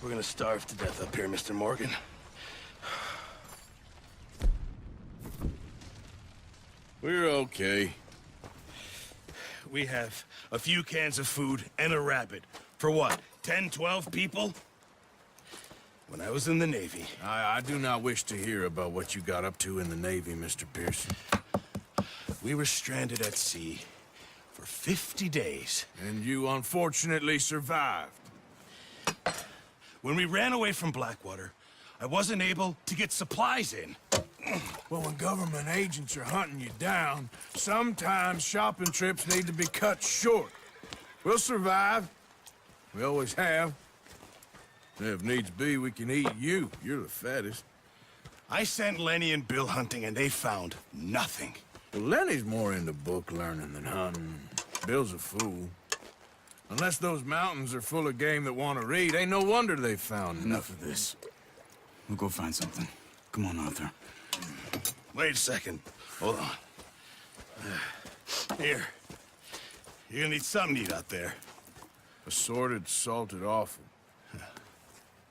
We're gonna starve to death up here, Mr. Morgan. We're okay. We have a few cans of food and a rabbit. For what, 10, 12 people? When I was in the Navy... I do not wish to hear about what you got up to in the Navy, Mr. Pearson. We were stranded at sea for 50 days. And you unfortunately survived. When we ran away from Blackwater, I wasn't able to get supplies in. Well, when government agents are hunting you down, sometimes shopping trips need to be cut short. We'll survive. We always have. If needs be, we can eat you. You're the fattest. I sent Lenny and Bill hunting, and they found nothing. Well, Lenny's more into book learning than hunting. Bill's a fool. Unless those mountains are full of game that want to read, ain't no wonder they found Enough of this. We'll go find something. Come on, Arthur. Wait a second. Hold on. Here. You're gonna need something to eat out there. Assorted, salted offal.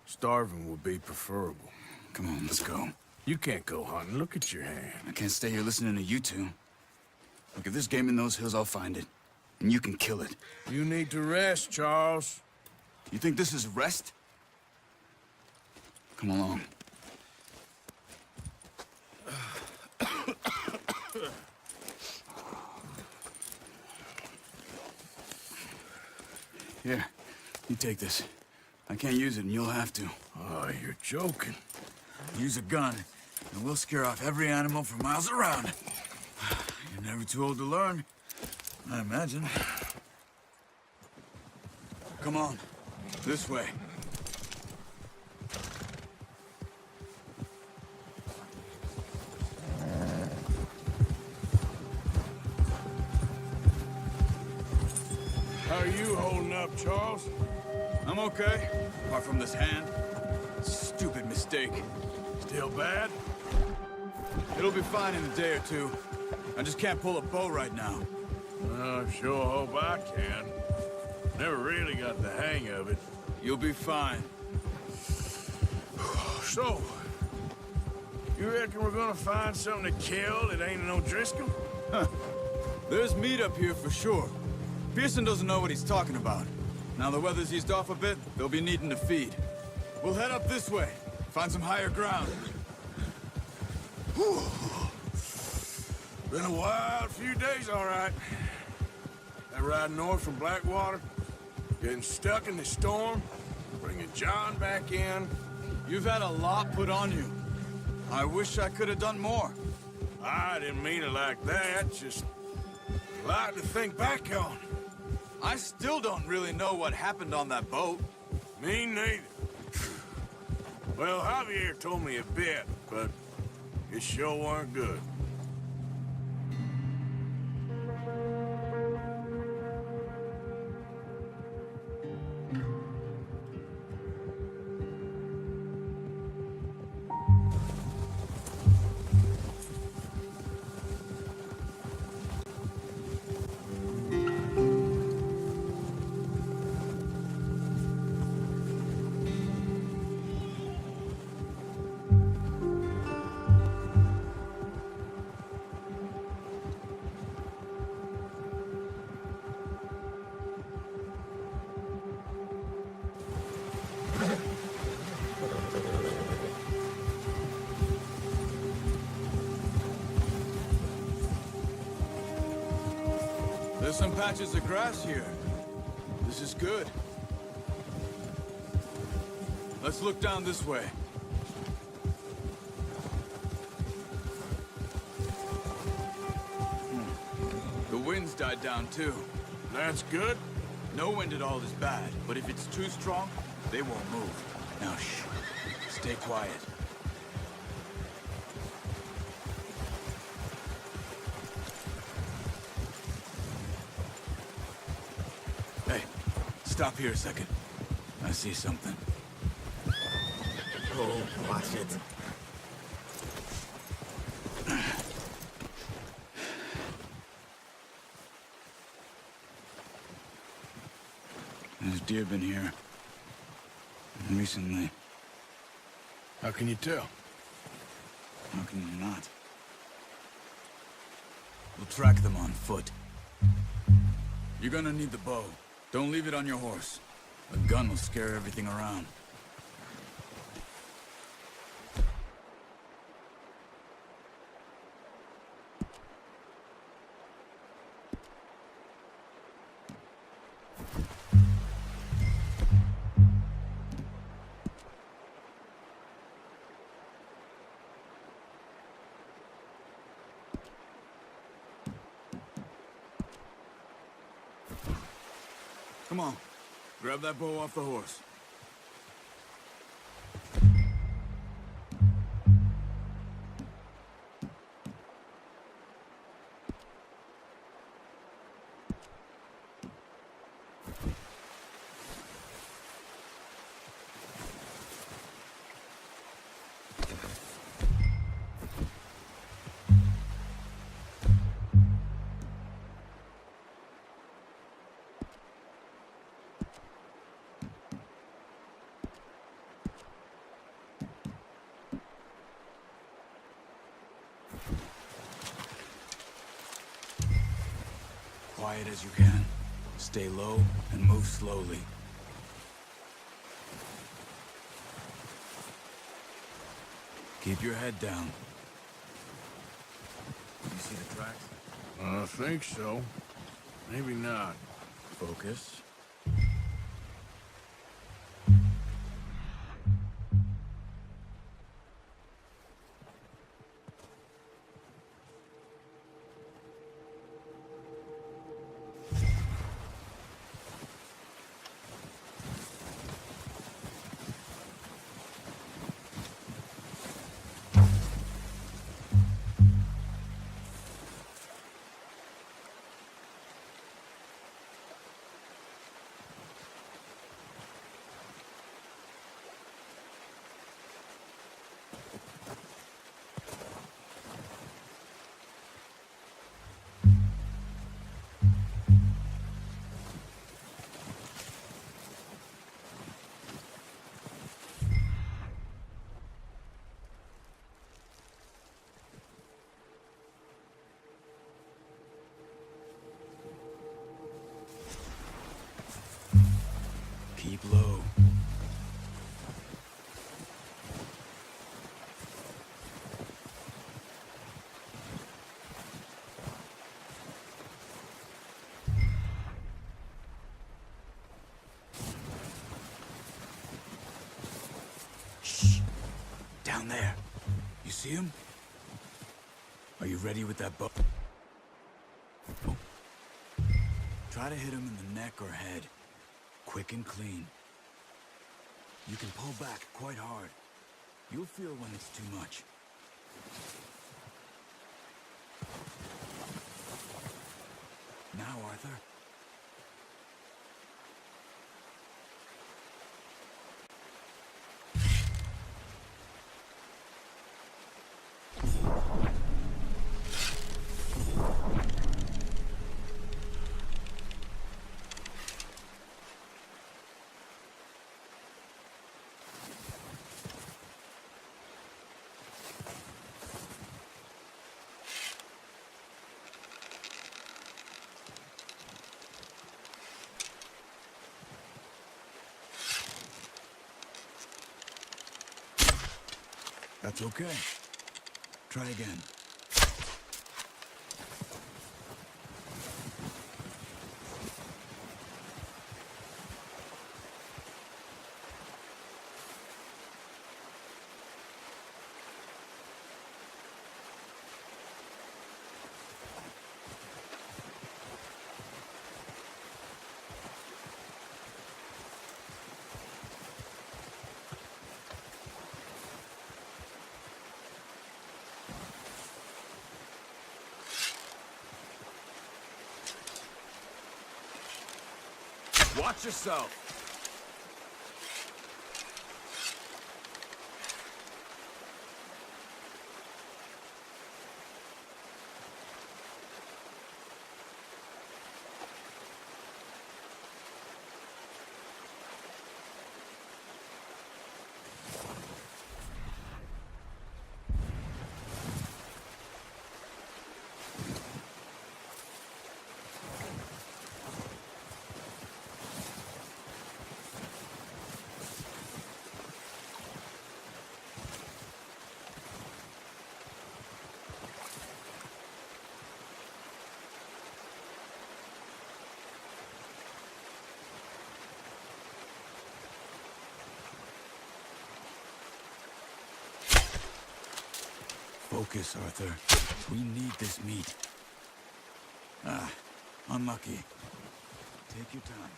Starving would be preferable. Come on, let's go. You can't go hunting. Look at your hand. I can't stay here listening to you two. Look, if there's game in those hills, I'll find it. And you can kill it. You need to rest, Charles. You think this is rest? Come along. Here, you take this. I can't use it, and you'll have to. Oh, you're joking. Use a gun, and we'll scare off every animal for miles around. You're never too old to learn, I imagine. Come on, this way. How are you holding up, Charles? I'm okay, apart from this hand. Stupid mistake. Still bad? It'll be fine in a day or two. I just can't pull a bow right now. I sure hope I can. Never really got the hang of it. You'll be fine. So, you reckon we're gonna find something to kill that ain't no Driscoll? There's meat up here for sure. Pearson doesn't know what he's talking about. Now the weather's eased off a bit, they'll be needing to feed. We'll head up this way, find some higher ground. Whew. Been a wild few days, all right. That ride north from Blackwater, getting stuck in the storm, bringing John back in. You've had a lot put on you. I wish I could have done more. I didn't mean it like that, just a lot to think back on. I still don't really know what happened on that boat. Me neither. Well, Javier told me a bit, but it sure weren't good. There's some patches of grass here. This is good. Let's look down this way. The wind's died down too. That's good. No wind at all is bad, but if it's too strong, they won't move. Now shh. Stay quiet. Hey, stop here a second. I see something. Oh, watch it. There's deer been here. recently. How can you tell? How can you not? We'll track them on foot. You're gonna need the bow. Don't leave it on your horse. A gun will scare everything around. Come on. Grab that bow off the horse. Quiet as you can. Stay low and move slowly. Keep your head down. You see the tracks? I think so. Maybe not. Focus. Keep low. Shh. Down there. You see him? Are you ready with that bow? Try to hit him in the neck or head. Quick and clean. You can pull back quite hard. You'll feel when it's too much. Now, Arthur. That's okay. Try again. Watch yourself! Focus, Arthur. We need this meat. Ah, unlucky. Take your time.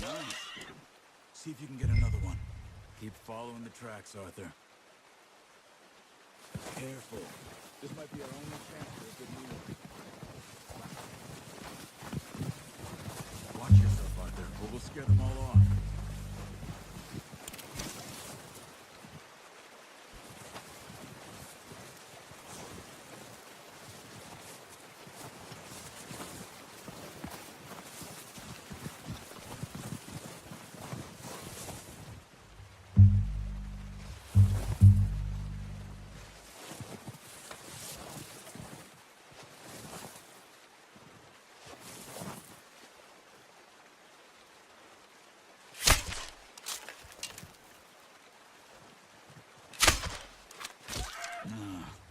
Nice. See if you can get another one. Keep following the tracks, Arthur. Careful. This might be our only chance for a good meal. Watch yourself, Arthur, or we'll scare them all off.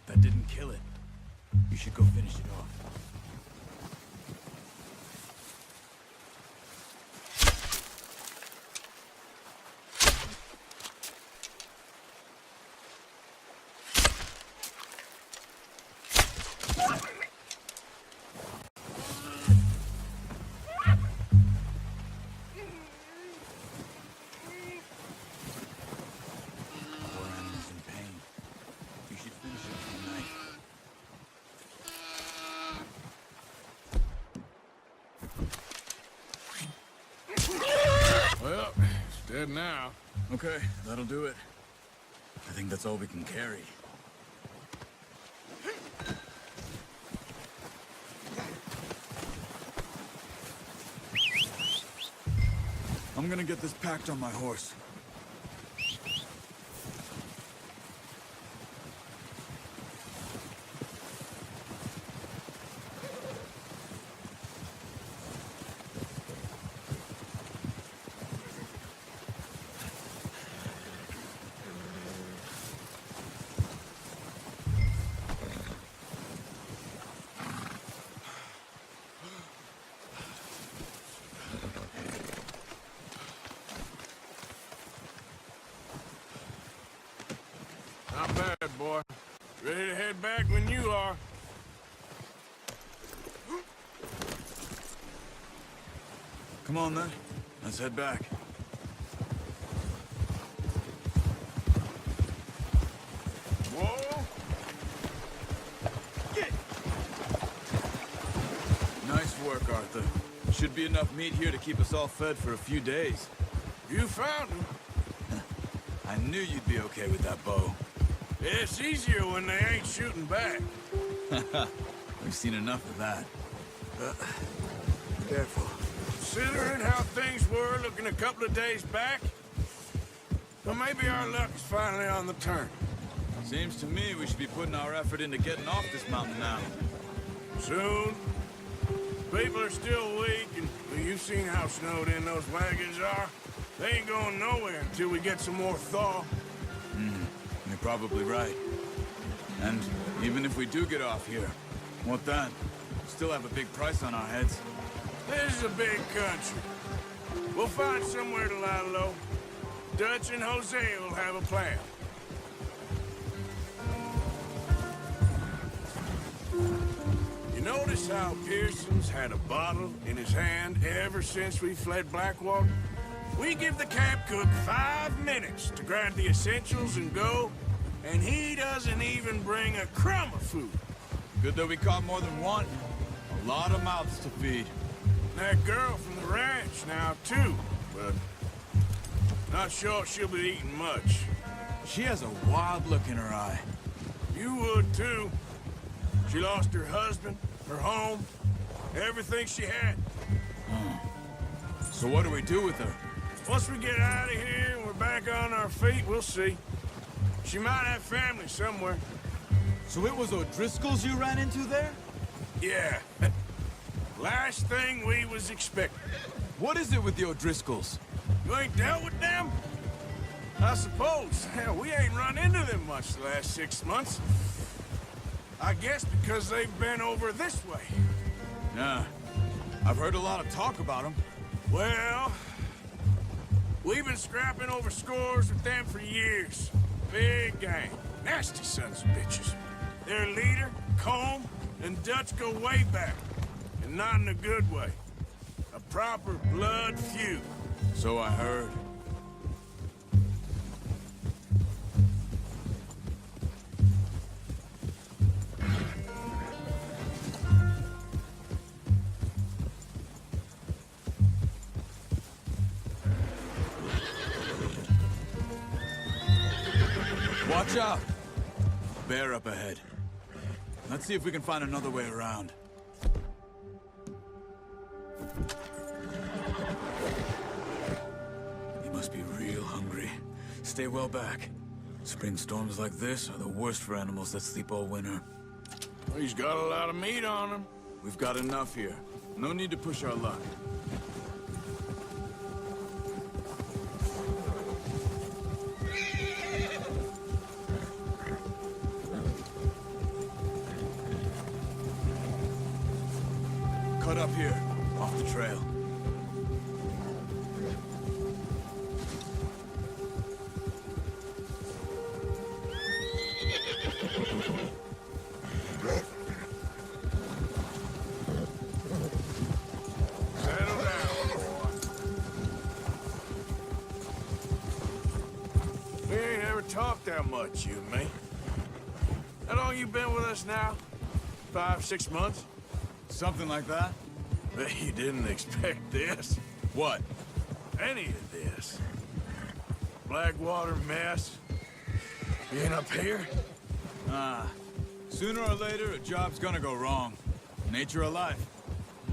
That didn't kill it. You should go finish it off. Poor animal's in pain. You should finish it tonight. Well, it's dead now. Okay, that'll do it. I think that's all we can carry. I'm gonna get this packed on my horse. Not bad, boy. Ready to head back when you are. Come on, then. Let's head back. Whoa! Get! Nice work, Arthur. Should be enough meat here to keep us all fed for a few days. You found him. I knew you'd be okay with that bow. It's easier when they ain't shooting back. We've seen enough of that. Careful. Considering how things were looking a couple of days back, well, maybe our luck is finally on the turn. Seems to me we should be putting our effort into getting off this mountain now. Soon. People are still weak, and well, you've seen how snowed in those wagons are. They ain't going nowhere until we get some more thaw. You're probably right. And even if we do get off here, what then? Still have a big price on our heads. This is a big country. We'll find somewhere to lie low. Dutch and Hosea will have a plan. You notice how Pearson's had a bottle in his hand ever since we fled Blackwater? We give the camp cook 5 minutes to grab the essentials and go, and he doesn't even bring a crumb of food. Good that we caught more than one. A lot of mouths to feed. That girl from the ranch now, too, but not sure she'll be eating much. She has a wild look in her eye. You would, too. She lost her husband, her home, everything she had. So what do we do with her? Once we get out of here and we're back on our feet, we'll see. She might have family somewhere. So it was O'Driscoll's you ran into there? Yeah. Last thing we was expecting. What is it with the O'Driscolls? You ain't dealt with them? I suppose. Hell, we ain't run into them much the last 6 months. I guess because they've been over this way. Nah. I've heard a lot of talk about them. Well, we've been scrapping over scores with them for years. Big gang. Nasty sons of bitches. Their leader, Combe, and Dutch go way back. And not in a good way. A proper blood feud. So I heard. Watch out! Bear up ahead. Let's see if we can find another way around. He must be real hungry. Stay well back. Spring storms like this are the worst for animals that sleep all winter. He's got a lot of meat on him. We've got enough here. No need to push our luck. Cut up here, off the trail. Settle down, boy. We ain't ever talked that much, you and me. How long you been with us now? 5, 6 months? Something like that? Bet you didn't expect this. What? Any of this. Blackwater mess. Being up here? Sooner or later, a job's gonna go wrong. Nature of life.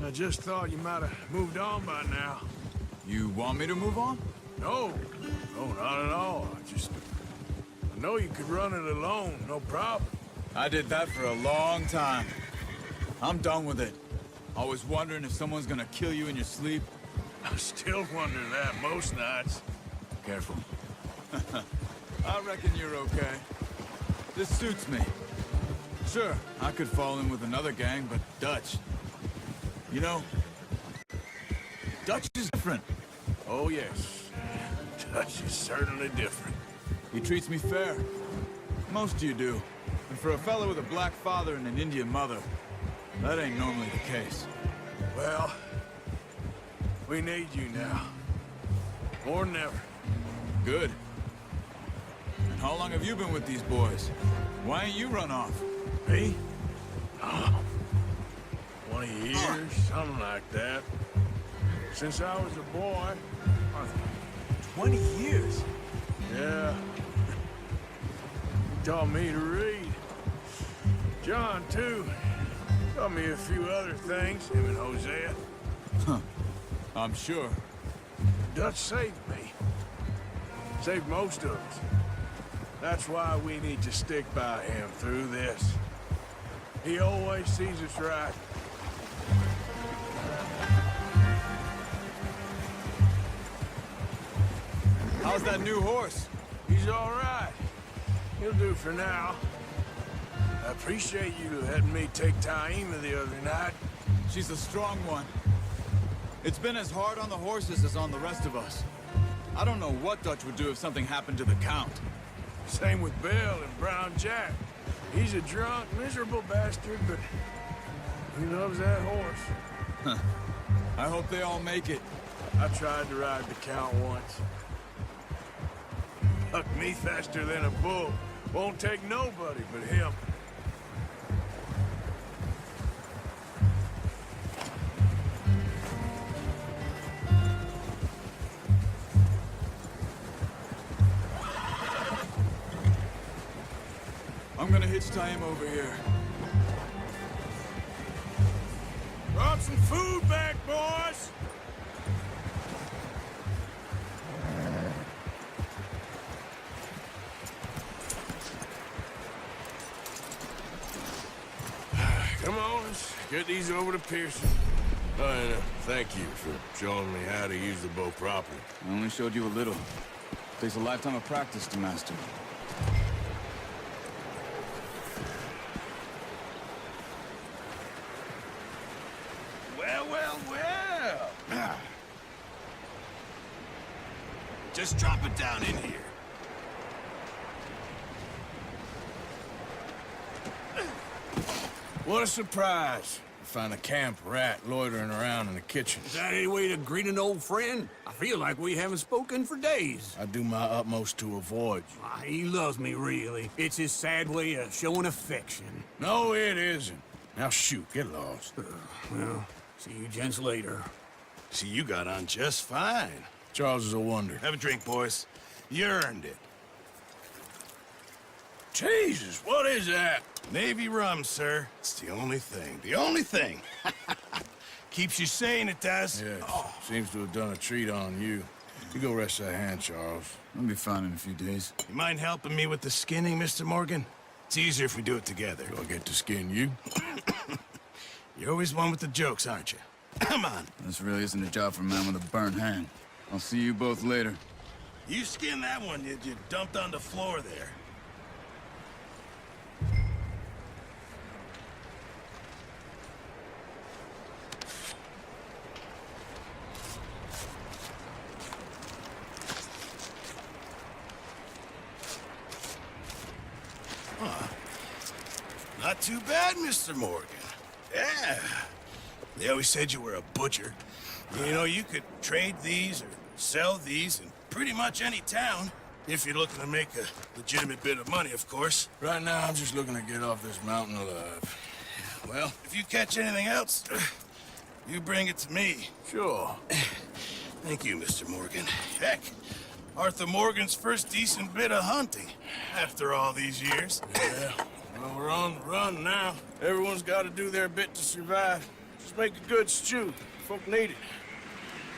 I just thought you might have moved on by now. You want me to move on? No. No, not at all. I know you could run it alone, no problem. I did that for a long time. I'm done with it. Always wondering if someone's gonna kill you in your sleep. I still wonder that most nights. Careful. I reckon you're okay. This suits me. Sure, I could fall in with another gang, but Dutch... You know, Dutch is different. Oh, yes. Dutch is certainly different. He treats me fair. Most of you do. And for a fellow with a black father and an Indian mother, that ain't normally the case. Well, we need you now. More than ever. Good. And how long have you been with these boys? Why ain't you run off? Me? Oh, 20 years, something like that. Since I was a boy. 20 years? Yeah. He taught me to read. John, too. Taught me a few other things, him and Hosea. Huh. I'm sure. Dutch saved me. Saved most of us. That's why we need to stick by him through this. He always sees us right. How's that new horse? He's all right. He'll do for now. I appreciate you letting me take Taima the other night. She's a strong one. It's been as hard on the horses as on the rest of us. I don't know what Dutch would do if something happened to the Count. Same with Bill and Brown Jack. He's a drunk, miserable bastard, but he loves that horse. Huh. I hope they all make it. I tried to ride the Count once. Bucked me faster than a bull. Won't take nobody but him. I'm gonna hitch Taima over here. Brought some food back, boys! Come on, let's get these over to Pearson. Oh, and thank you for showing me how to use the bow properly. I only showed you a little. Takes a lifetime of practice to master. Well, well, well. Just drop it down in here. What a surprise. Find a camp rat loitering around in the kitchen. Is that any way to greet an old friend? I feel like we haven't spoken for days. I do my utmost to avoid you. He loves me, really. It's his sad way of showing affection. No, it isn't. Now shoot, get lost. Well, see you gents later. See, you got on just fine. Charles is a wonder. Have a drink, boys. You earned it. Jesus, what is that? Navy rum, sir. It's the only thing. The only thing. Keeps you sane, it does. Yes, seems to have done a treat on you. You go rest that hand, Charles. I'll be fine in a few days. You mind helping me with the skinning, Mr. Morgan? It's easier if we do it together. Do I get to skin you? You're always one with the jokes, aren't you? Come on. This really isn't a job for a man with a burnt hand. I'll see you both later. You skinned that one you dumped on the floor there. Not too bad, Mr. Morgan. Yeah. They always said you were a butcher. You know, you could trade these or sell these in pretty much any town. If you're looking to make a legitimate bit of money, of course. Right now, I'm just looking to get off this mountain alive. Well, if you catch anything else, you bring it to me. Sure. Thank you, Mr. Morgan. Heck, Arthur Morgan's first decent bit of hunting after all these years. Yeah. Well, we're on the run now. Everyone's got to do their bit to survive. Just make a good stew. Folk need it.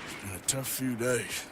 It's been a tough few days.